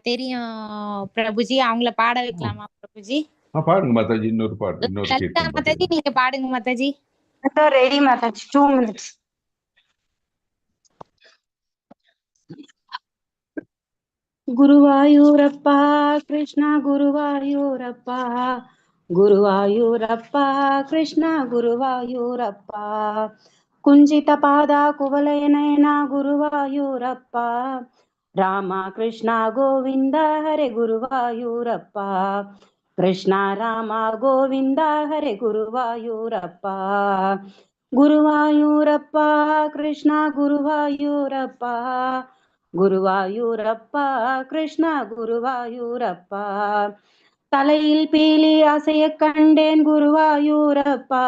தெரியும் பிரபுஜி. அவங்கள பாட வைக்கலாமா பிரபுஜி? பாடுங்க மாதாஜி. இன்னொரு லலிதா கீர்த்தனை மாதாஜி, நீங்க பாடுங்க மாதாஜி. Ready Mataji, 2 minutes. குருவாயூரப்பா கிருஷ்ணா குருவாயூரப்பா, குருவாயூரப்பா கிருஷ்ணா குருவாயூரப்பா, குஞ்சித பாதா குவலயநயனா குருவாயூரப்பா, ராமா கிருஷ்ணா கோவிந்த ஹரே குருவாயூரப்பா, கிருஷ்ணா ராமா கோவிந்த ஹரே குருவாயூரப்பா, குருவாயூரப்பா கிருஷ்ணா குருவாயூரப்பா, குருவாயூரப்பா கிருஷ்ணா குருவாயூரப்பா, தலையில் பீலி அசைய கண்டேன் குருவாயூரப்பா,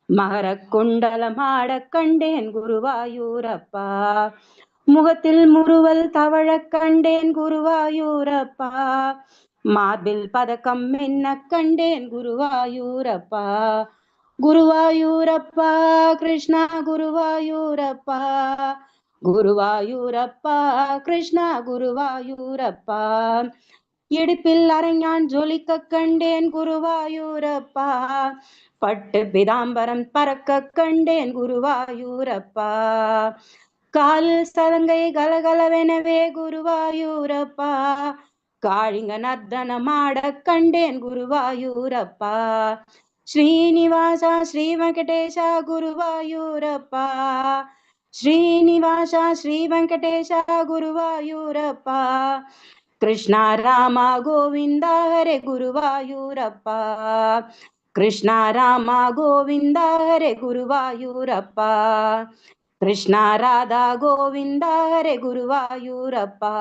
மகர குண்டலமாட கண்டேன் குருவாயூரப்பா, முகத்தில் முறுவல் தவழ கண்டேன் குருவாயூரப்பா, மார்பில் பதக்கம் என்ன கண்டேன் குருவாயூரப்பா, குருவாயூரப்பா கிருஷ்ணா குருவாயூரப்பா, குருவாயூரப்பா கிருஷ்ணா குருவாயூரப்பா, இடுப்பில் அரஞான் ஜொலிக்க கண்டேன் குருவாயூரப்பா, பட்டு பிதாம்பரம் பறக்க கண்டேன் குருவாயூரப்பா, காலில் சலங்கை கலகலவெனவே குருவாயூரப்பா, காளிங்க நர்தனமாட கண்டேன் குருவாயூரப்பா, ஸ்ரீனிவாசா ஸ்ரீ வெங்கடேஷா குருவாயூரப்பா, ஸ்ரீனிவாசா ஸ்ரீ வெங்கடேஷா குருவாயூரப்பா, கிருஷ்ணா ராமா கோவிந்தா ஹரே குருவாயூரப்பா, கிருஷ்ணா ராமா கோவிந்தா ஹரே குருவாயூரப்பா, கிருஷ்ணா ராதா கோவிந்தா ஹரே குருவாயூரப்பா,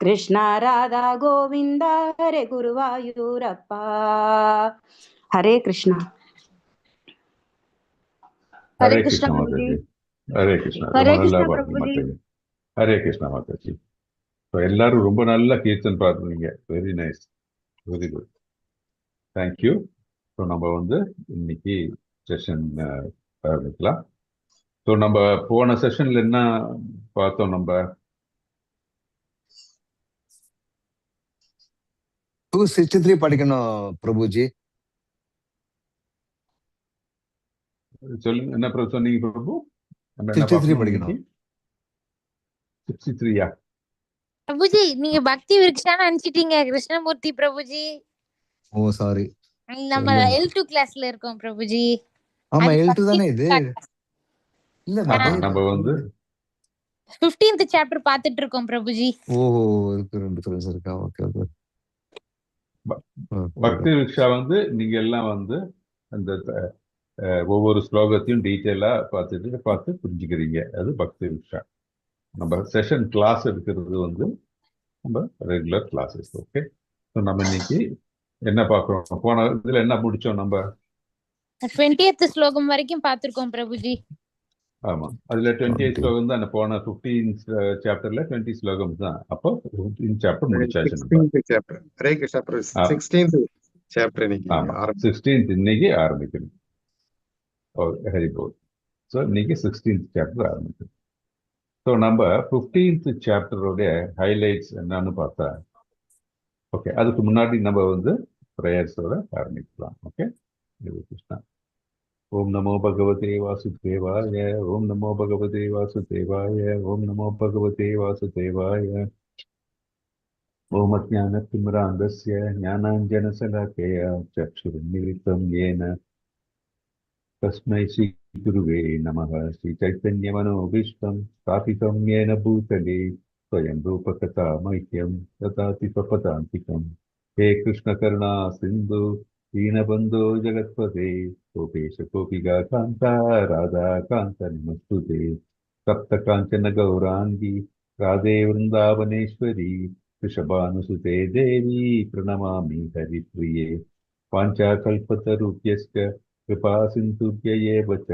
கிருஷ்ணா ராதா கோவிந்தா ஹரே குருவாயூரப்பா. ஹரே கிருஷ்ணா. ஹரே கிருஷ்ணா மாதாஜி. ஹரே கிருஷ்ணா. ரொம்ப நல்லா பாடுங்க மாதாஜி. ஹரே கிருஷ்ணா மாதாஜி. எல்லாரும் ரொம்ப நல்லா கீர்த்தன் பாடுறீங்க. Very nice, very good, thank you. So நம்ம இன்னைக்கு செஷன் ஆரம்பிக்கலாம். ஸோ நம்ம போன செஷன்ல என்ன பார்த்தோம்? நம்ம 263 படிக்கணும் பிரபுஜி. சொல்லுங்க, என்ன பிரபு சொன்னீங்க பிரபு? 63 படிக்கணும். 63யா? பிரபுஜி நீங்க பக்தி விருக்ஷான்னு அனுப்பிச்சிட்டீங்க கிருஷ்ணமூர்த்தி பிரபுஜி. ஓ சாரி, நம்ம L2 கிளாஸ்ல இருக்கோம் பிரபுஜி. ஆமா L2 தானே இது? இல்ல நம்ம 15th சாப்டர் பார்த்துட்டு இருக்கோம் பிரபுஜி. ஓஹோ, இருக்கு, 2 கிளாஸ் இருக்கா? Okay okay. பக்தி விருக்ஷா நீங்க எல்லாம் அந்த ஒவ்வொரு ஸ்லோகத்தையும் டீட்டெயிலா பார்த்து புரிஞ்சுக்கிறீங்க. அது பக்தி விருக்ஷா. நம்ம செஷன் கிளாஸ் எடுக்கிறது நம்ம ரெகுலர் கிளாஸஸ். ஓகே, ஸோ நம்ம இன்னைக்கு என்ன பார்க்குறோம்? போன இதுல என்ன முடிச்சோம்? நம்ம 20th ஸ்லோகம் வரைக்கும் பார்த்திருக்கோம் பிரபுஜி. ஆமா, அதுல 28 ஸ்லோகம் தான். போன 15 சாப்டர்ல 20 ஸ்லோகம் தான். அப்போ 15 சாப்டர் முடிச்சாச்சு. 16th chapter. ஹரே கிருஷ்ணா பிரபு. 16th சாப்டர் இன்னைக்கு ஆரம்பிக்கணும். Very good. ஸோ இன்னைக்கு 16th சாப்டர் ஆரம்பிக்கணும். ஸோ நம்ம 15th சாப்டரோட ஹைலைட்ஸ் என்னன்னு பார்த்தா, ஓகே, அதுக்கு முன்னாடி நம்ம ப்ரேயர்ஸோட ஆரம்பிக்கலாம். ஓகே, கிருஷ்ணா. ஓம் நமோ பகவதே வாசுதேவாய, ஓம் நமோ பகவதே வாசுதேவாய, ஓம் நமோ பகவதே வாசுதேவாய. ஓம் அஜ்ஞானதிமிராந்தஸ்ய ஞானாஞ்சனசலாக்கயா சக்ஷுருன்மிலிதம் येन तस्मै श्रीगुरुवे नमः. श्रीचैतन्यमनोभीष्टं स्थापितं येन भूतले स्वयं रूपकथा मह्यं ददाति स्वपदान्तिकम्. हे कृष्णकरुणा सिन्धु दीनबन्धो जगत्पते गोपेश गोपिका कान्ता राधा कान्त नमस्तुते. सप्तकाञ्चन गौराङ्गी राधे वृन्दावनेश्वरी वृषभानुसुते देवी प्रणमामि हरिप्रिये. वाञ्छाकल्पतरुभ्यश्च कृपा सिन्धुभ्य एव च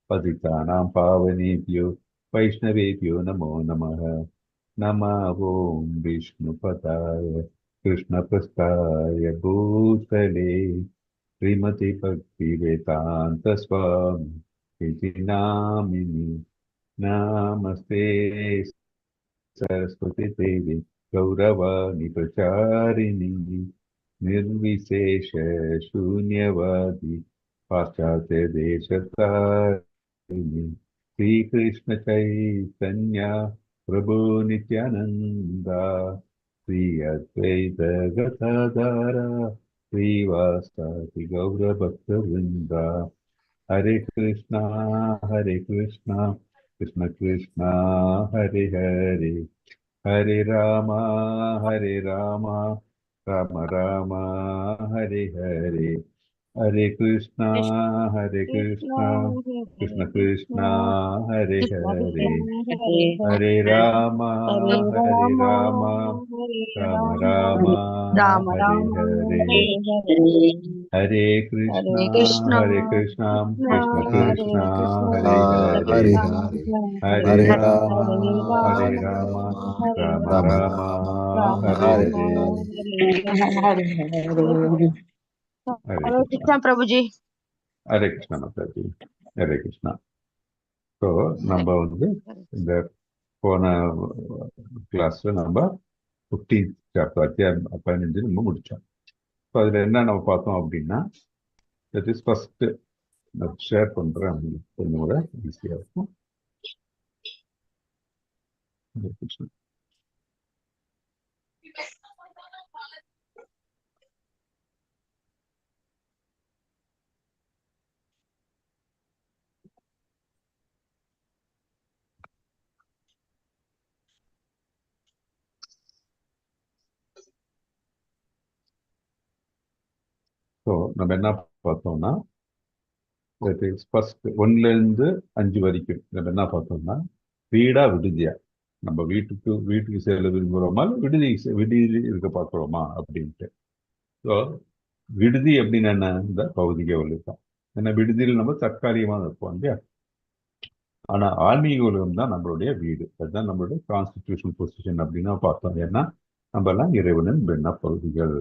पतितानां पावनेभ्यो वैष्णवेभ्यो नमो नमः. नमः ॐ विष्णुपदाय कृष्णप्रस्थाय भूतले श्रीमति भक्तिवेदान्त स्वामी इति नामिनि. नमस्ते सरस्वती देवी गौरवाणि प्रचारिणि निर्विशेष शून्यवादी पाश्चात्य देशतारिणि श्रीकृष्ण चैतन्य प्रभु नित्यानंदा श्री अद्वैत गदाधर श्रीवासादि गौर भक्तवृंदा हरे कृष्णा कृष्ण कृष्णा हरे हरे हरे राम राम राम हरे हरे हरे कृष्णा कृष्ण कृष्णा हरे हरे हरे राम राम राम हरे हरे हरे कृष्णा कृष्ण कृष्णा हरे हरे हरे हरे हरे राम राम राम राम राम राम हरे हरे हरे हरे हरे कृष्णा कृष्णा प्रभु जी हरे कृष्णा माता जी हरे कृष्णा ஸோ நம்ம வந்து இந்த போன கிளாஸ்ல நம்ம 15th சாப்டர் அத்தியாயம் 15 நம்ம முடிச்சோம். ஸோ அதுல என்ன நம்ம பார்த்தோம் அப்படின்னா தட் இஸ் ஃபர்ஸ்ட் நான் ஷேர் பண்றேன் உங்களுக்கு கொஞ்சம் கூட ஈஸியா இருக்கும். ஹரே கிருஷ்ணா. ஸோ நம்ம என்ன பார்த்தோம்னா தட் இஸ் ஃபர்ஸ்ட் 1ல இருந்து 5 வரைக்கும் நம்ம என்ன பார்த்தோம்னா வீடா விடுதியா, நம்ம வீட்டுக்கு செல்ல விரும்புகிறோமா விடுதி இருக்க பார்க்குறோமா அப்படின்ட்டு. ஸோ விடுதி அப்படின்னு என்ன, இந்த பௌதிக உலகம். ஏன்னா விடுதியில் நம்ம தற்காலிகமாக இருப்போம் இல்லையா. ஆனா ஆன்மீக உலகம் தான் நம்மளுடைய வீடு, அதுதான் நம்மளுடைய கான்ஸ்டிடியூஷன் பொசிஷன் அப்படின்னு பார்த்தோம். ஏன்னா நம்ம எல்லாம் இறைவனின் பெண்ண பகுதிகள்.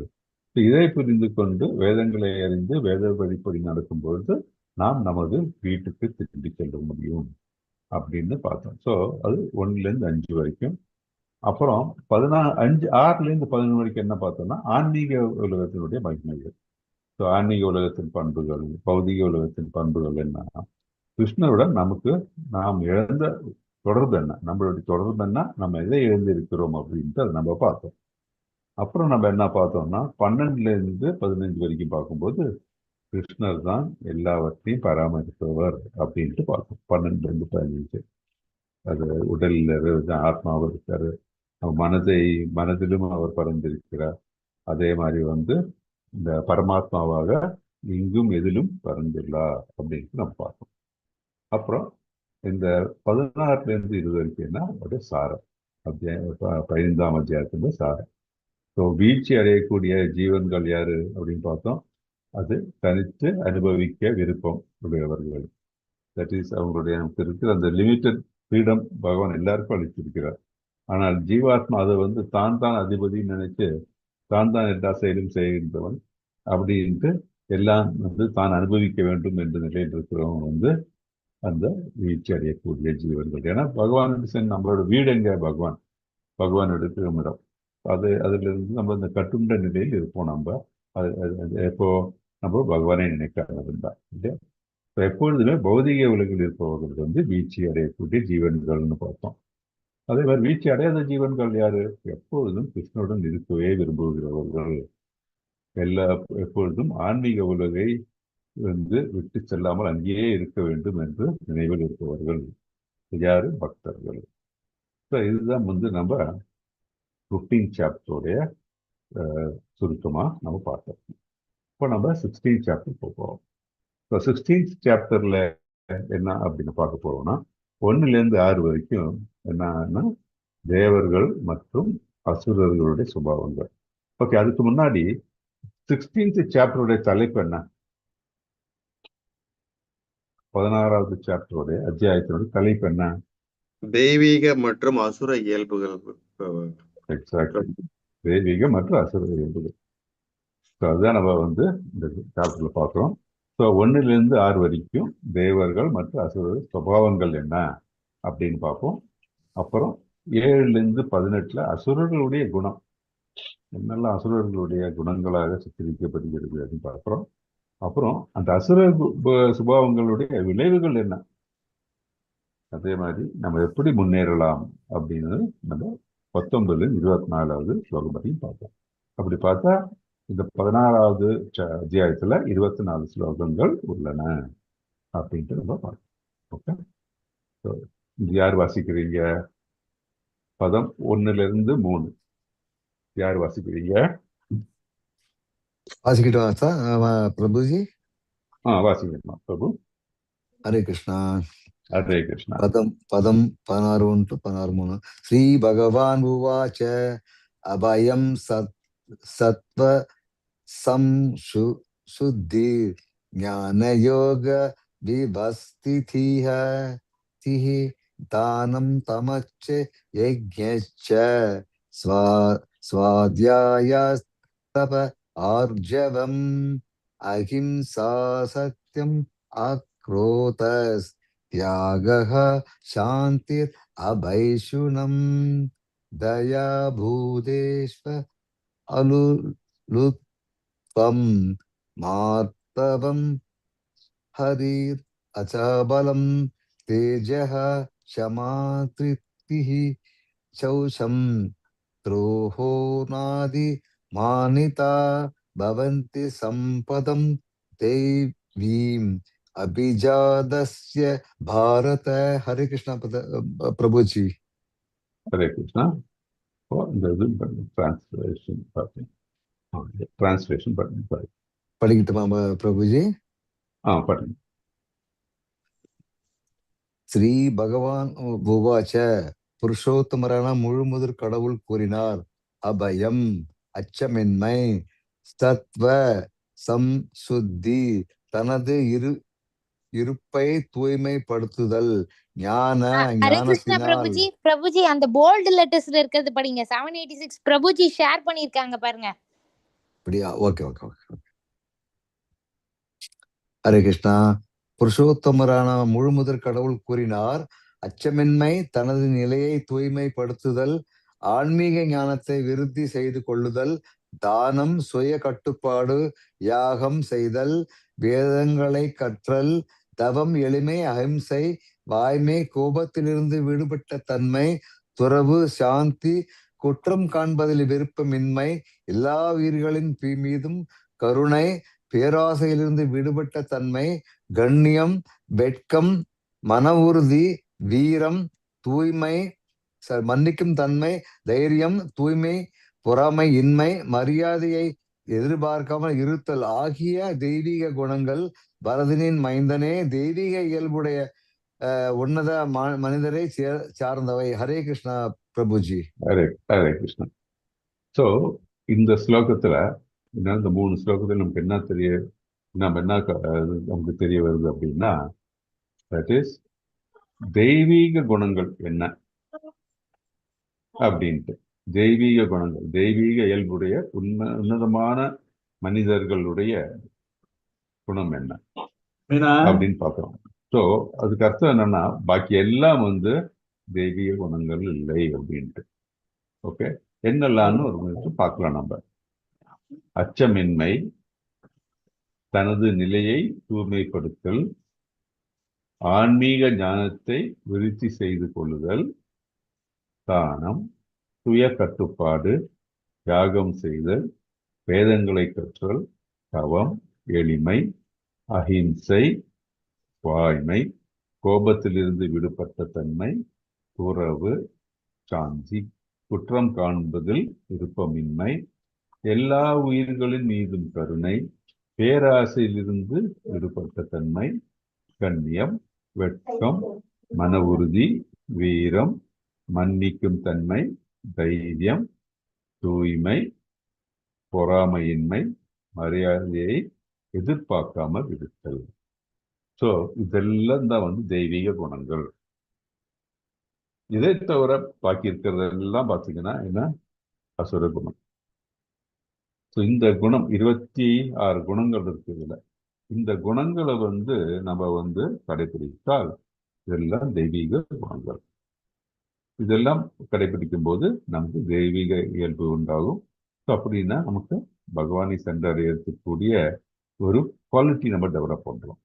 இதை புரிந்து கொண்டு வேதங்களை அறிந்து வேத வழிப்படி நடக்கும் பொழுது நாம் நமது வீட்டுக்கு திரும்பி செல்ல முடியும் அப்படின்னு பார்த்தோம். ஸோ அது 1ல இருந்து 5 வரைக்கும். அப்புறம் 6ல இருந்து 11 வரைக்கும் என்ன பார்த்தோம்னா ஆன்மீக உலகத்தினுடைய மகிமைகள். ஸோ ஆன்மீக உலகத்தின் பண்புகள், பௌதிக உலகத்தின் பண்புகள் என்ன, கிருஷ்ணருடன் நாம் இழந்த தொடர்பு என்ன, நம்மளுடைய தொடர்பு என்ன, நம்ம எதை இழந்து இருக்கிறோம் அப்படின்ட்டு அதை நம்ம பார்த்தோம். அப்புறம் நம்ம என்ன பார்த்தோம்னா 12ல இருந்து 15 வரைக்கும் பார்க்கும்போது கிருஷ்ணர் தான் எல்லாவற்றையும் பராமரிப்பவர் அப்படின்ட்டு பார்த்தோம். 12ல இருந்து 15 அது உடலில் ஆத்மாவும் இருக்காரு, மனதிலும் அவர் பறந்திருக்கிறார். அதே மாதிரி இந்த பரமாத்மாவாக இங்கும் எதிலும் பறந்துள்ளார் அப்படின்ட்டு நம்ம பார்த்தோம். அப்புறம் இந்த 16ல இருந்து 20 வரைக்கும்னா ஒரு சாரம், 15ஆம் அத்தியாயத்துல சாரம். ஸோ வீழ்ச்சி அடையக்கூடிய ஜீவன்கள் யாரு அப்படின்னு பார்த்தோம். அது தனித்து அனுபவிக்க விருப்பம் உடையவர்கள். தட் இஸ் அவங்களுடைய நமக்கு இருக்கிற அந்த லிமிட்டட் ஃப்ரீடம் பகவான் எல்லாருக்கும் அளித்திருக்கிறார். ஆனால் ஜீவாத்மா அதை தான் அதிபதினு நினைச்சு தான் எல்லா செயலும் செய்கின்றவன் அப்படின்ட்டு எல்லாம் தான் அனுபவிக்க வேண்டும் என்ற நிலையில் இருக்கிறவங்க அந்த வீழ்ச்சி அடையக்கூடிய ஜீவன்கள். ஏன்னா பகவான் நம்மளோட வீடு எங்க, பகவான் எடுக்கிற இடம். அதுல இருந்து நம்ம இந்த கட்டுண்ட நிலையில் இருப்போம். நம்ம எப்போ நம்ம பகவானை நினைக்காம இருந்தா இல்லையா. எப்பொழுதுமே பௌதிக உலகில் இருப்பவர்கள் வீழ்ச்சி அடையக்கூடிய ஜீவன்கள்னு பார்த்தோம். அதே மாதிரி வீழ்ச்சி அடையாத ஜீவன்கள் யாரு, எப்பொழுதும் கிருஷ்ணனுடன் இருக்கவே விரும்புகிறவர்கள், எப்பொழுதும் ஆன்மீக உலகை விட்டு செல்லாமல் அங்கேயே இருக்க வேண்டும் என்று நினைவில் இருப்பவர்கள் யாரு, பக்தர்கள். இதுதான் நம்ம 15 சாப்டருடைய சுருக்கமா நம்ம பார்த்தோம். இப்போ நம்ம 16 சாப்டர் போகிறோம். இப்போ 16th சாப்டர்ல என்ன அப்படின்னு பார்க்க போறோம்னா 1ல இருந்து 6 வரைக்கும் என்னன்னா தேவர்கள் மற்றும் அசுரர்களுடைய சுபாவங்கள். ஓகே, அதுக்கு முன்னாடி 16th சாப்டருடைய தலைப்பு என்ன, 16வது சாப்டருடைய அத்தியாயத்தினுடைய தலைப்பு என்ன, தெய்வீக மற்றும் அசுர இயல்புகள். எக்ஸாக்ட்லி, தெய்வீக மற்றும் அசுர இயல்புகள். அதுதான் நம்ம இந்த சாப்டர்ல பார்க்கிறோம். ஸோ 1ல இருந்து 6 வரைக்கும் தேவர்கள் மற்றும் அசுரர்கள் சுபாவங்கள் என்ன அப்படின்னு பார்ப்போம். அப்புறம் 7லேருந்து 18 அசுரர்களுடைய குணம் என்னெல்லாம் அசுரர்களுடைய குணங்களாக சித்தரிக்கப்படுகிறது அப்படின்னு பார்க்குறோம். அப்புறம் அந்த அசுர சுபாவங்களுடைய விளைவுகள் என்ன, அதே மாதிரி நம்ம எப்படி முன்னேறலாம் அப்படின்னு நம்ம 19-24வது ஸ்லோகம் வரையும் பார்த்தோம். அப்படி பார்த்தா இந்த 16வது அத்தியாயத்துல 24 ஸ்லோகங்கள் உள்ளன அப்படின்ட்டு நம்ம பார்க்கணும். ஓகே, இது யார் வாசிக்கிறீங்க? பதம் 1லேருந்து 3 யார் வாசிக்கிறீங்க? வாசிக்கிட்டோம் சார் பிரபுஜி. வாசிக்கலாம் பிரபு. ஹரே கிருஷ்ணா. ஹரே கிருஷ்ணா. பதம் 16-3. ஸ்ரீ பகவான் உவாச்ச அபயம் சத்வ சுத்தி ஞான யோக விவஸ்திதிஹ திஹி தானம் தமச்ச யஜ்ஞச்ச ஸ்வாத்யாய தப ஆர்ஜவம் அஹிம்சா சத்யம் அக்ரோதஸ் தியாகः சாந்திர் அபைஷுனம் தயா பூதேஷ்வ அலுலுத்வம் மார்த்தவம் ஹரிர் அச்சபலம் தேஜः க்ஷமாத்ரிப்திः சௌஷம் த்ரோஹோ நாதி மானிதா பவந்தி சம்பதம் தேவீம் அபிஜாதஸ்ய பாரத. ஹரே கிருஷ்ணா பிரபுஜி. ஹரே கிருஷ்ணா. இந்த இது டிரான்ஸ்லேஷன் படிக்கட்டுமா பிரபுஜி? பண்ணுங்க. ஸ்ரீ பகவான் உவாச்ச, புருஷோத்தமரான முழுமுதற் கடவுள் கூறினார், அபயம் அச்சமின்மை, சத்வ சம்சுத்தி தனது இருப்பை தூய்மைப்படுத்துதல், ஹரே கிருஷ்ணா பிரபுஜி. பிரபுஜி அந்த போல்ட் லெட்டர்ஸ்ல இருக்கிறது படிங்க. 786 பிரபுஜி ஷேர் பண்ணிருக்காங்க பாருங்க. அப்படியா? Okay okay okay. Hare Krishna. புருஷோத்தமரான முழுமுதற் கடவுள் கூறினார், அச்சமின்மை தனது நிலையை தூய்மைப்படுத்துதல், ஆன்மீக ஞானத்தை விருத்தி செய்து கொள்ளுதல், தானம், சுய கட்டுப்பாடு, யாகம் செய்தல், வேதங்களை கற்றல், தவம், எளிமை, அஹிம்சை, வாய்மை, கோபத்திலிருந்து விடுபட்ட தன்மை, துறவு, சாந்தி, குற்றம் காண்பதில் விருப்பமின்மை, எல்லா உயிர்களின் மீதும் கருணை, பேராசையிலிருந்து விடுபட்ட தன்மை, கண்ணியம், வெட்கம், மன உறுதி, வீரம், தூய்மை, மன்னிக்கும் தன்மை, தைரியம், தூய்மை, பொறாமை இன்மை, மரியாதையை எதிர்பார்க்காமல் இருத்தல் ஆகிய தெய்வீக குணங்கள். பரதனின் மைந்தனே, தெய்வீக இயல்புடைய உன்னத மனிதரை சார்ந்தவை. ஹரே கிருஷ்ணா பிரபுஜி. ஹரே கிருஷ்ணா. சோ இந்த ஸ்லோகத்துல இந்த 3 ஸ்லோகத்துல நமக்கு என்ன நமக்கு தெரிய வருது அப்படின்னா, தட் இஸ் தெய்வீக குணங்கள் என்ன அப்படின்ட்டு. தெய்வீக குணங்கள், தெய்வீக இயல்புடைய உன்னதமான மனிதர்களுடைய குணம் என்ன அப்படின்னு பார்க்கிறோம். ஸோ அதுக்கு அர்த்தம் என்னன்னா, பாக்கி எல்லாம் தெய்வீக குணங்கள் இல்லை அப்படின்ட்டு. ஓகே, என்னெல்லாம்னு ஒரு நிமிஷம் பார்க்கலாம். நம்ம அச்சமின்மை, தனது நிலையை தூய்மைப்படுத்தல், ஆன்மீக ஞானத்தை விருத்தி செய்து கொள்ளுதல், தானம், சுய கட்டுப்பாடு, யாகம் செய்தல், வேதங்களை கற்றல், தவம், எளிமை, அஹிம்சை, வாய்மை, கோபத்திலிருந்து விடுபட்ட தன்மை, துறவு, சாந்தி, குற்றம் காண்பதில் விருப்பமின்மை, எல்லா உயிர்களின் மீதும் கருணை, பேராசையிலிருந்து விடுபட்ட தன்மை, கண்ணியம், வெட்கம், மன உறுதி, வீரம், மன்னிக்கும் தன்மை, தைரியம், தூய்மை, பொறாமையின்மை, மரியாதையை எதிர்பார்க்காமல் இருத்தல். ஸோ இதெல்லாம் தான் தெய்வீக குணங்கள். இதை தவிர பாக்கி இருக்கிறதெல்லாம் பார்த்தீங்கன்னா என்ன, அசுர குணம். ஸோ இந்த குணம் 26 குணங்கள் இருக்கு இதுல. இந்த குணங்களை நம்ம கடைபிடித்தால் இதெல்லாம் தெய்வீக குணங்கள். இதெல்லாம் கடைபிடிக்கும் போது நமக்கு தெய்வீக இயல்பு உண்டாகும். ஸோ அப்படின்னா நமக்கு பகவானை சென்றடையக்கூடிய ஒரு குவாலிட்டி நம்ம டெவலப் பண்றோம்.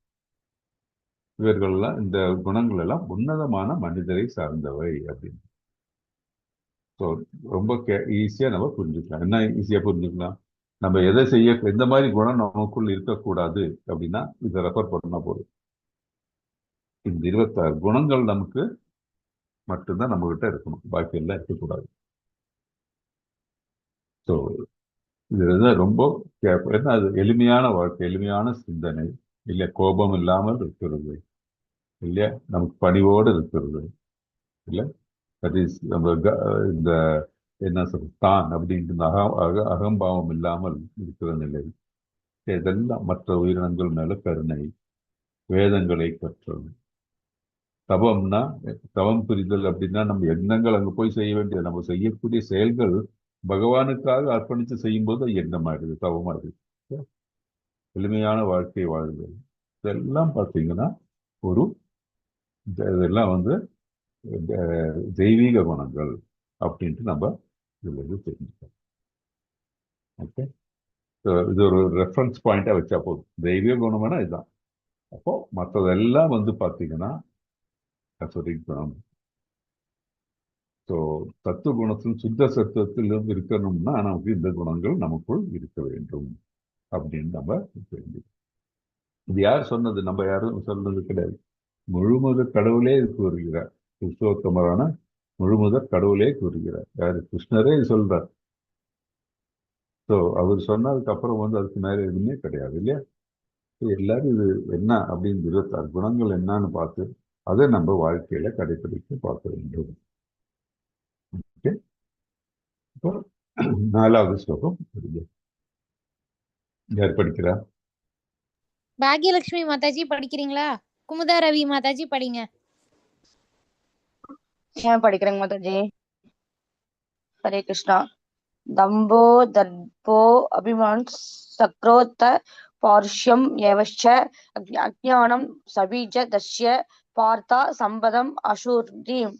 இவர்கள்லாம் இந்த குணங்கள் எல்லாம் உன்னதமான மனிதரை சார்ந்தவை அப்படின்னு. ஸோ ரொம்ப ஈஸியா நம்ம புரிஞ்சுக்கலாம். என்ன ஈஸியா புரிஞ்சுக்கலாம்? நம்ம எதை செய்ய, எந்த மாதிரி குணம் நமக்குள் இருக்கக்கூடாது அப்படின்னா இதை ரெஃபர் பண்ணா போதும். இந்த 26 குணங்கள் நமக்கு மட்டும்தான் நம்ம கிட்ட இருக்கணும், பாக்கி எல்லாம் இருக்கக்கூடாது. ஸோ இது ரொம்ப ஏன்னா அது எளிமையான வாழ்க்கை, எளிமையான சிந்தனை இல்லையா, கோபம் இல்லாமல் இருக்கிறது இல்லையா, நமக்கு பணிவோடு இருக்கிறது இல்லை, தட் இஸ் நம்ம இந்த என்ன சொல்ற தான் அப்படின்ற அகம்பாவம் இல்லாமல் இருக்கிற நிலை. இதெல்லாம் மற்ற உயிரினங்கள் மேல கருணை, வேதங்களை கற்றல். தவம்னா தவம் புரிதல் அப்படின்னா நம்ம எண்ணங்கள் அங்க போய் செய்ய வேண்டியது, நம்ம செய்யக்கூடிய செயல்கள் பகவானுக்காக அர்ப்பணித்து செய்யும் போது எண்ணமாயிடுது, தவமாயிடுது. எளிமையான வாழ்க்கை வாழ்தல் இதெல்லாம் பார்த்தீங்கன்னா ஒரு இதெல்லாம் வந்து தெய்வீக குணங்கள் அப்படின்ட்டு நம்ம இதுல தெரிஞ்சுக்கணும். ஓகே, இது ஒரு ரெஃபரன்ஸ் பாயிண்டா வச்சா போதும். தெய்வீக குணம்னா இதுதான். அப்போ மற்றதெல்லாம் வந்து பார்த்தீங்கன்னா குணம். ஸோ தத்துவ குணத்திலும் சுத்த சத்துவத்திலும் இருக்கணும்னா நமக்கு இந்த குணங்கள் நமக்குள் இருக்க வேண்டும் அப்படின்னு நம்ம தெரிஞ்சுக்கணும். இது யார் சொன்னது? நம்ம யாரும் சொன்னது கிடையாது. முழுமுதற் கடவுளே கூறுகிறார். புருஷோத்தமரான முழுமுதற் கடவுளே கூறுகிறார். யாரு? கிருஷ்ணரே சொல்றார். ஸோ அவர் சொன்னதுக்கு அப்புறம் வந்து அதுக்கு மேல எதுவுமே கிடையாது இல்லையா. எல்லாரும் இது என்ன அப்படின்னு 26 குணங்கள் என்னன்னு பார்த்து அதை நம்ம வாழ்க்கையில கடைபிடித்து பார்க்க வேண்டும். ஓகே, இப்போ 4வது ஸ்லோகம் யார் படிக்கிறா? பாக்யலட்சுமி மாதாஜி படிக்கிறீங்களா? குமுதா ரவி மாதாஜி படிங்க. ஏன் படிக்கிறேங்க மாதாஜி? ஹரே கிருஷ்ணா. தம்போ தர்போ அபிமான் சக்ரோத்த பார்ஷ்யம் ஏவச்ச அஜ்ஞானம் சபீஜ தஸ்ய பார்த்தா சம்பதம் அசூர்ணீம்.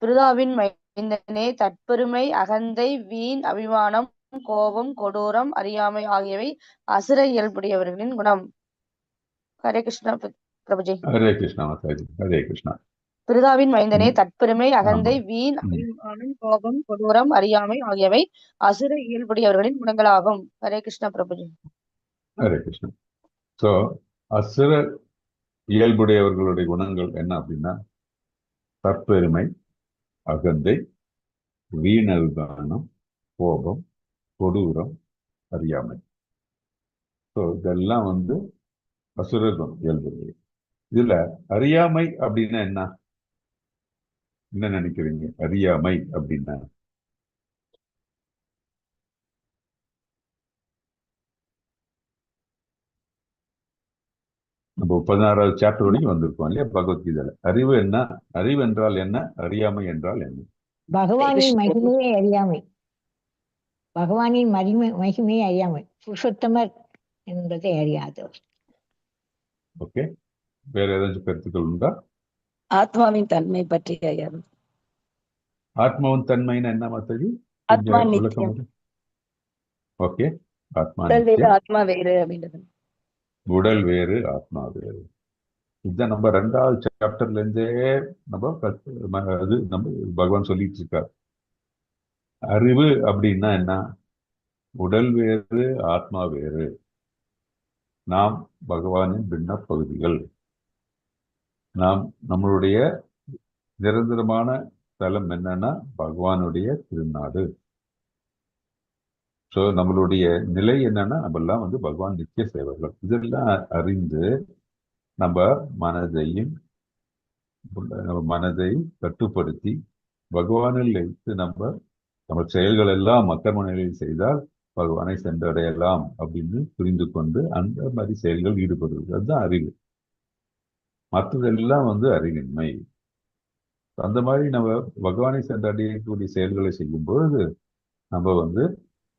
பிருதாவின் மைந்தனே, தற்பெருமை, அகந்தை, வீண் அபிமானம், கோபம், கொடூரம், அறியாமை ஆகியவை அசுர இயல்புடையவர்களின் குணம். ஹரே கிருஷ்ணா பிரபுஜி. ஹரே கிருஷ்ணா மாதாஜி. ஹரே கிருஷ்ணா. பிருதாவின் மைந்தனே, தற்பெருமை, அகந்தை, வீண் அபிமானம், கோபம், கொடூரம், அறியாமை ஆகியவை அசுர இயல்புடையவர்களின் குணங்களாகும். ஹரே கிருஷ்ணா பிரபுஜி. ஹரே கிருஷ்ணா. ஸோ அசுர இயல்புடையவர்களுடைய குணங்கள் என்ன அப்படின்னா தற்பெருமை, அகந்தை, வீணல்கானம், கோபம், கொடூரம், அறியாமை. ஸோ இதெல்லாம் வந்து அசுர இயல்புடைய. இதுல அறியாமை அப்படின்னா என்ன நினைக்கிறீங்க? அறியாமை அப்படின்னா நம்ம 16வது சாப்டர் வரைக்கும் வந்திருக்கோம் இல்லையா பகவத்கீதையில. அறிவு என்ன, அறிவு என்றால் என்ன, அறியாமை என்றால் என்ன? பகவானின் மகிமையை அறியாமை, பகவானின் மகிமையை அறியாமை, புருஷோத்தமர் என்பதை அறியாதவர். ஓகே, வேற ஏதாச்சும் கருத்துக்கள் உண்டா? ஆத்மாவின் தன்மை பற்றி அறியாது. ஆத்மாவின் தன்மைன்னு என்ன மாதாஜி? ஆத்மா நித்தியம். ஓகே, ஆத்மா உடல் வேறு நித்தியம், ஆத்மா வேறு அப்படின்றது. உடல் வேறு ஆத்மா வேறு. இதுதான் நம்ம 2வது சாப்டர்ல இருந்தே நம்ம அது நம்ம பகவான் சொல்லிட்டு இருக்கார். அறிவு அப்படின்னா என்ன? உடல் வேறு ஆத்மா வேறு, நாம் பகவானின் பின்ன பகுதிகள், நாம் நம்மளுடைய நிரந்தரமான தலம் என்னன்னா பகவானுடைய திருநாடு. ஸோ நம்மளுடைய நிலை என்னன்னா நம்ம எல்லாம் வந்து பகவான் நித்திய சேவர்கள். இதெல்லாம் அறிந்து நம்ம மனதை கட்டுப்படுத்தி பகவானில் வைத்து நம்ம செயல்கள் எல்லாம் மக்கள் மனதில் செய்தால் பகவானை சென்றடையலாம் அப்படின்னு புரிந்து கொண்டு அந்த மாதிரி செயல்கள் ஈடுபடுவது, அதுதான் அறிவு. மற்றதெல்லாம் வந்து அறிவின்மை. அந்த மாதிரி நம்ம பகவானை சென்றடையக்கூடிய செயல்களை செய்யும் பொழுது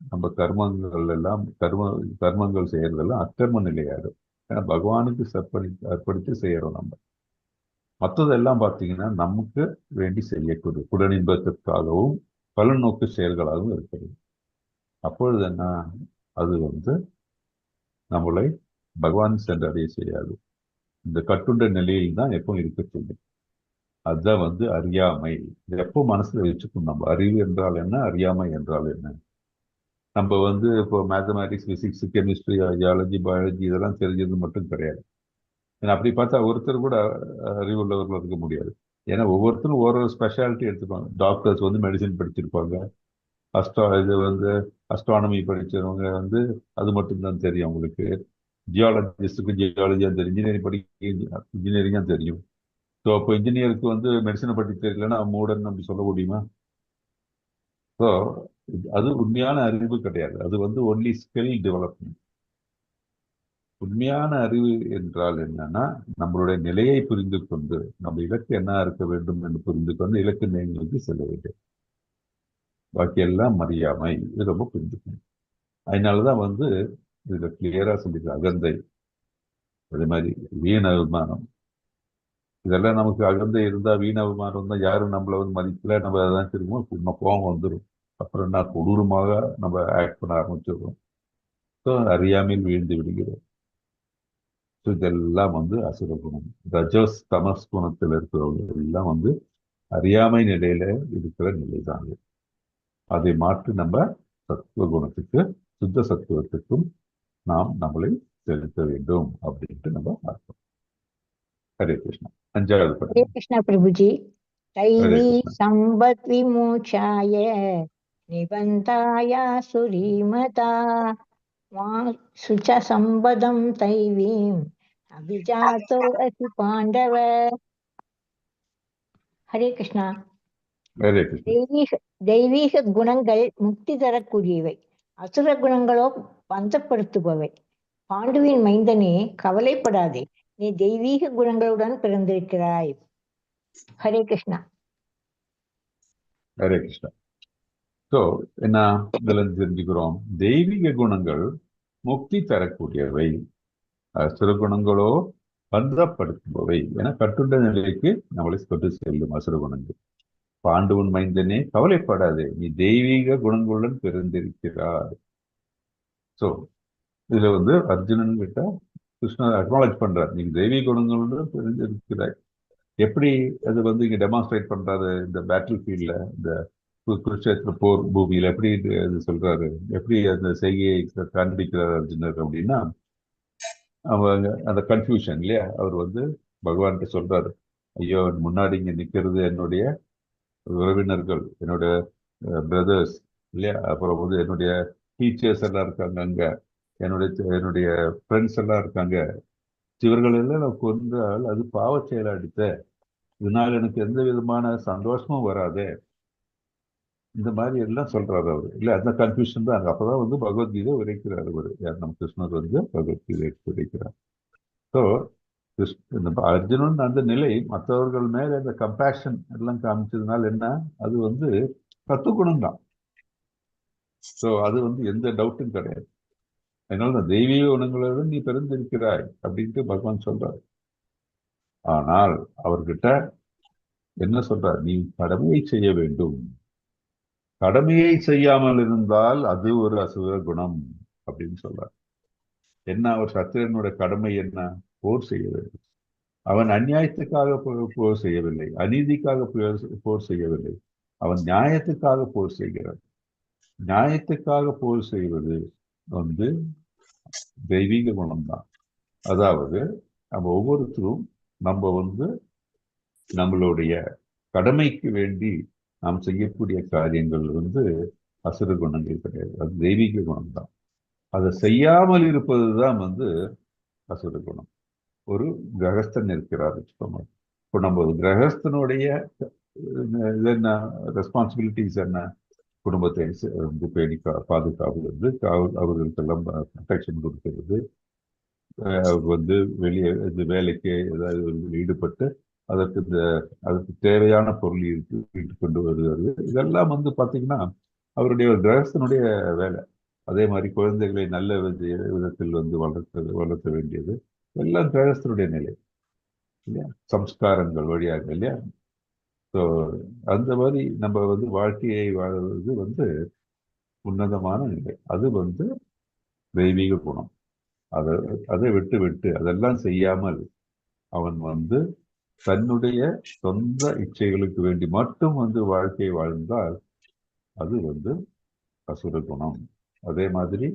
நம்ம கர்மங்கள் செய்யறதெல்லாம் அக்கர்ம நிலையாடும். ஏன்னா பகவானுக்கு அர்ப்பணித்து செய்யறோம் நம்ம. மற்றதெல்லாம் பார்த்தீங்கன்னா நமக்கு வேண்டி செய்யக்கூடிய புலனின்பத்திற்காகவும் பலநோக்கு செயல்களாகவும் இருக்கிறது. அப்பொழுது என்ன, அது நம்மளை பகவான் சென்றடைய செய்யாது. இந்த கட்டுண்ட நிலையில் தான் எப்போ இருக்க சொல்லும். அதுதான் அறியாமை. இது எப்போ மனசுல வச்சுக்கணும். நம்ம அறிவு என்றால் என்ன, அறியாமை என்றால் என்ன. நம்ம இப்போ mathematics, physics, chemistry, geology, biology இதெல்லாம் தெரிஞ்சது மட்டும் கிடையாது. ஏன்னா அப்படி பார்த்தா ஒருத்தர் கூட அறிவுள்ளவர்கள் இருக்க முடியாது. ஏன்னா ஒவ்வொருத்தரும் ஒரு ஸ்பெஷாலிட்டி எடுத்துப்பாங்க. டாக்டர்ஸ் மெடிசின் படிச்சிருப்பாங்க. இது அஸ்ட்ரானமி படிச்சவங்க அது மட்டும்தான் தெரியும் அவங்களுக்கு. ஜியாலஜிஸ்டுக்கு ஜியாலஜியா தெரியும், இன்ஜினியரிங் படிக்க இன்ஜினியரிங்கா தெரியும். ஸோ அப்போ இன்ஜினியருக்கு மெடிசனை பற்றி தெரியலன்னா மூடன் அப்படி சொல்ல முடியுமா? ஸோ அது உண்மையான அறிவு கிடையாது. அது ஒன்லி ஸ்கில் டெவலப்மெண்ட். உண்மையான அறிவு என்றால் என்னன்னா, நம்மளுடைய நிலையை புரிந்து கொண்டு நம்ம இலக்கு என்ன இருக்க வேண்டும் என்று புரிந்து கொண்டு இலக்கு நிலைகளுக்கு செல்ல வேண்டும். பாக்கி எல்லாம் அறியாமை. இது ரொம்ப புரிஞ்சுக்கணும். அதனாலதான் இதுல கிளியரா சொல்லிட்டு அகந்தை, அதே மாதிரி வீண அபிமானம், இதெல்லாம் நமக்கு அகந்தை இருந்தா வீண அபிமானம் தான். யாரும் நம்மள மதிக்கல, நம்ம அதான் திரும்ப சும்மா கோபம் வந்துடும். அப்புறம் என்ன கொடூரமாக நம்ம ஆக்ட் பண்ண ஆரம்பிச்சிடுறோம். ஸோ அறியாமையில் வீழ்ந்து விடுகிறோம். இதெல்லாம் அசுர குணம். ரஜோஸ் தமஸ் குணத்தில் இருக்கிறவங்க எல்லாம் அறியாமை நிலையில இருக்கிற நிலைதான். அதை மாற்றி நம்ம சத்துவ குணத்துக்கு, சுத்த சத்துவத்துக்கும் நாம் நம்மளை செலுத்த வேண்டும் அப்படின்ட்டு நம்ம பார்ப்போம். ஹரே கிருஷ்ணா. அஞ்சாவது ஹரே படம். கிருஷ்ணா பிரபுஜி. ஹரே தைவி கிருஷ்ணா. சம்பத் விமோச்சாய நிபந்தாய சுரீமதா சுச்ச சம்பதம் தைவீம் அபிஜாத்தோ அசி பாண்டவ. ஹரே கிருஷ்ணா. ஹரே கிருஷ்ணா. தெய்வீக குணங்கள் முக்தி தரக்கூடியவை, அசுர குணங்களோ பந்தப்படுத்துபவை. பாண்டுவின் மைந்தனே, கவலைப்படாதே, நீ தெய்வீக குணங்களுடன் பிறந்திருக்கிறாய். ஹரே கிருஷ்ணா. ஹரே கிருஷ்ணா. ஸோ என்ன இதுல தெரிஞ்சுக்கிறோம்? தெய்வீக குணங்கள் முக்தி தரக்கூடியவை, அசுர குணங்களோ பந்தப்படுத்துபவை. என கட்டுண்ட நிலைக்கு நம்மளை கொண்டு செல்லும் அசுர குணங்கள். பாண்டுவன் மைந்தனே, கவலைப்படாதே, நீ தெய்வீக குணங்களுடன் பிறந்திருக்கிறாய். ஸோ இதுல அர்ஜுனன் கிட்ட கிருஷ்ணர் அக்னாலேஜ் பண்றார், நீங்க தெய்வீக குணங்களுடன் பிறந்திருக்கிறாய். எப்படி அது இங்க டெமான்ஸ்ட்ரேட் பண்றாரு இந்த பேட்டில் ஃபீல்ட்ல, இந்த குருஷேத்திர போர் பூமியில எப்படி அது சொல்றாரு, எப்படி அந்த செய்கையை காண்பிக்கிறார் அர்ஜுனர் அப்படின்னா, அவங்க அந்த கன்ஃபியூஷன் இல்லையா, அவர் பகவான்கிட்ட சொல்றாரு, ஐயோ முன்னாடி இங்க நிக்கிறது என்னுடைய உறவினர்கள், என்னோட பிரதர்ஸ் இல்லையா, அப்புறம் என்னுடைய டீச்சர்ஸ் எல்லாம் இருக்காங்க, அங்க என்னுடைய ஃப்ரெண்ட்ஸ் எல்லாம் இருக்காங்க, இவர்கள் எல்லாம் நான் கொன்றால் அது பாவ செயலாடித்த, இதனால் எனக்கு எந்த விதமான சந்தோஷமும் வராது, இந்த மாதிரி எல்லாம் சொல்றாரு அவரு இல்ல. அந்த கன்ஃபியூஷன் தான். அப்பதான் பகவத்கீதை உரைக்கிறார் அவரு. யார் நம்ம கிருஷ்ணர் பகவத்கீதை எடுத்து உரைக்கிறார். ஸோ இந்த அர்ஜுனன் அந்த நிலை மற்றவர்கள் மேல இந்த கம்பேஷன் எல்லாம் காமிச்சதுனால என்ன, அது சத்துவகுணம் தான். ஸோ அது எந்த டவுட்டும் கிடையாது. அதனால தான் தெய்வீக குணங்களுடன் நீ பிறந்திருக்கிறாய் அப்படின்ட்டு பகவான் சொல்றார். ஆனால் அவர்கிட்ட என்ன சொல்றார், நீ கடமையை செய்ய வேண்டும், கடமையை செய்யாமல் இருந்தால் அது ஒரு அசுர குணம் அப்படின்னு சொல்றார். என்ன, அவர் சத்திரனுடைய கடமை என்ன, போர் செய்ய வேண்டும். அவன் அநியாயத்துக்காக போர் செய்யவில்லை, அநீதிக்காக போர் செய்யவில்லை, அவன் நியாயத்துக்காக போர் செய்கிறான். நியாயத்துக்காக போர் செய்வது தெய்வீக குணம்தான். அதாவது நம்ம ஒவ்வொருத்தரும் நம்ம நம்மளுடைய கடமைக்கு வேண்டி நாம் செய்யக்கூடிய காரியங்கள் அசுர குணங்கள் கிடையாது, அது தெய்வீக குணம் தான். அதை செய்யாமல் இருப்பதுதான் அசுர குணம். ஒரு கிரகஸ்தன் இருக்கிறார் வச்சுக்கோங்க. இப்போ நம்ம ஒரு கிரகஸ்தனுடைய என்ன ரெஸ்பான்சிபிலிட்டிஸ் என்ன, குடும்பத்தை பேணி பாதுகாப்பு, அவர்களுக்கெல்லாம் ப்ரொடெக்ஷன் கொடுக்கிறது, அவர் வெளியே இந்த வேலைக்கு ஏதாவது ஈடுபட்டு அதுக்கு தேவையான பொருள் ஈட்டு கொண்டு வருவது, இதெல்லாம் பார்த்தீங்கன்னா அவருடைய ஒரு கிரகஸ்தனுடைய வேலை. அதே மாதிரி குழந்தைகளை நல்ல விதத்தில் வளர்த்த வேண்டியது எல்லாம் கிரகஸ்தனுடைய நிலை. இல்லையா, சம்ஸ்காரங்கள் வழியாக இல்லையா. ஸோ அந்த மாதிரி நம்ம வந்து வாழ்க்கையை வாழ்வது வந்து உன்னதமான நிலை. அது வந்து தெய்வீக குணம். அதை அதை விட்டு விட்டு அதெல்லாம் செய்யாமல் அவன் வந்து தன்னுடைய சொந்த இச்சைகளுக்கு வேண்டி மட்டும் வந்து வாழ்க்கையை வாழ்ந்தால் அது வந்து அசுர குணம். அதே மாதிரி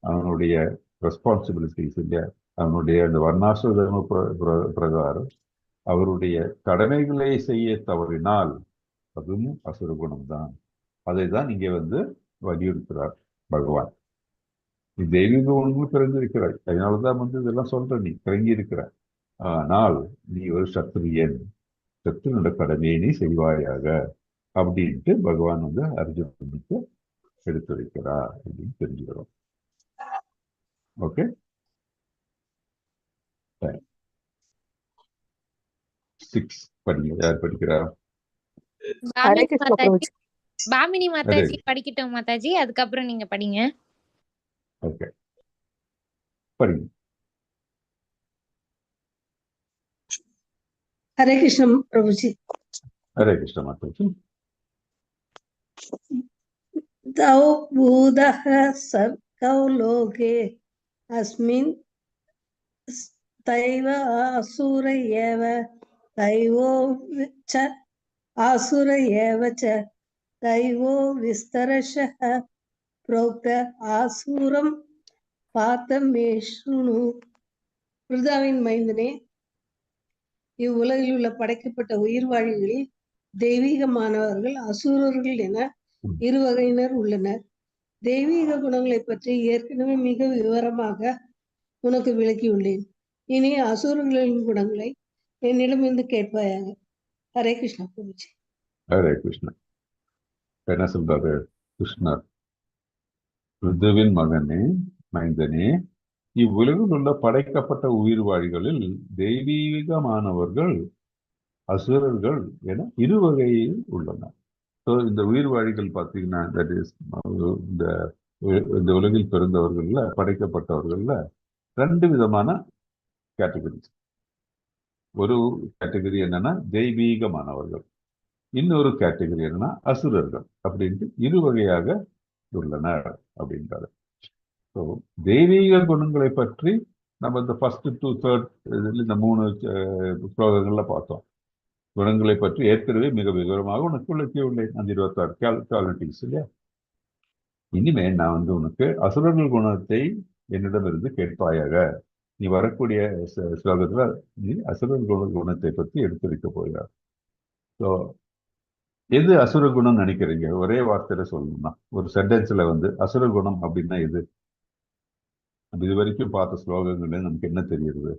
அவனுடைய ரெஸ்பான்சிபிலிட்டிஸ் இல்லையா, அவனுடைய அந்த வர்ணாசிர தர்ம பிரகாரம் அவருடைய கடமைகளை செய்ய தவறினால் அதுவும் அசுர குணம் தான். அதை தான் இங்கே வந்து வலியுறுத்துறார் பகவான். நீ தெய்வீக குணங்களும் பிறந்திருக்கிறாய், அதனாலதான் வந்து இதெல்லாம் சொல்ற, நீ பிறங்கி இருக்கிறாய். ஆனால் நீ ஒரு சத்திரியன், சத்திரனோட கடமையை நீ செய்வாயாக அப்படின்ட்டு பகவான் வந்து அர்ஜுனனுக்கு எடுத்து வைக்கிறார் அப்படின்னு தெரிஞ்சுக்கிறோம். ஓகே, 6 படிங்க. யார் படிக்கிறா? ஹரே கிருஷ்ணா பிரபுஜி. பாமினி மாதாஜி படிக்கட்டும் மாதாஜி, அதுக்கப்புறம் நீங்க படிங்க. ஓகே, படிங்க. हरे कृष्ण प्रभु जी। हरे कृष्ण माताजी। तौ भूदः सर्गौ लोके अस्मिन् तैव आसुर एव दैवो च आसुर एव च दैवो विस्तरशः प्रोक्त आसुरं पातमे शृणु। பிருதாவின் மைந்தனே, இவ்வுலகில் உள்ள படைக்கப்பட்ட உயிர்வாழிகளில் தெய்வீகமானவர்கள் அசுரர்கள் என இரு வகையினர் உள்ளனர். தெய்வீக குணங்களை பற்றி ஏற்கனவே மிக விவரமாக உனக்கு விளக்கியுள்ளேன். இனி அசுரர்களின் குணங்களை என்னிடமிருந்து கேட்பாயாக. ஹரே கிருஷ்ணா பிரபுஜி. ஹரே கிருஷ்ணா. என்ன சொல்றாரு கிருஷ்ணர்? ருதுவின் மகனே, மைந்தனே, இவ்வுலகில் உள்ள படைக்கப்பட்ட உயிர்வாழிகளில் தெய்வீகமானவர்கள் அசுரர்கள் என இரு வகையில் உள்ளனர். ஸோ இந்த உயிர்வாழிகள் பார்த்தீங்கன்னா, தட் இஸ் இந்த உலகில் பிறந்தவர்கள்ல படைக்கப்பட்டவர்கள்ல 2 விதமான கேட்டகரிஸ். ஒரு கேட்டகரி என்னன்னா தெய்வீகமானவர்கள், இன்னொரு கேட்டகரி என்னன்னா அசுரர்கள். அப்படின்ட்டு இரு வகையாக உள்ளனர் அப்படின்றாரு. ஸோ தெய்வீக குணங்களை பற்றி நம்ம இந்த ஃபர்ஸ்ட் 2 3 இதில் இந்த 3 ஸ்லோகங்கள்ல பார்த்தோம். குணங்களை பற்றி ஏற்கனவே மிக விவரமாக உனக்கு விளக்கியுள்ளேன், அந்த 26 குவாலிட்டிஸ் இல்லையா. இனிமே நான் வந்து உனக்கு அசுரர்கள் குணத்தை என்னிடமிருந்து கேட்பாயாக. நீ வரக்கூடிய ஸ்லோகத்துல நீ அசுரர்கள் குணத்தை பற்றி எடுத்துரைக்க போகிறார். ஸோ எது அசுர குணம் நினைக்கிறீங்க? ஒரே வார்த்தையில சொல்லணும்னா, ஒரு சென்டென்ஸ்ல வந்து அசுர குணம் அப்படின்னா எது? இது வரைக்கும் பார்த்த ஸ்லோகங்கள்ல நமக்கு என்ன தெரியுது?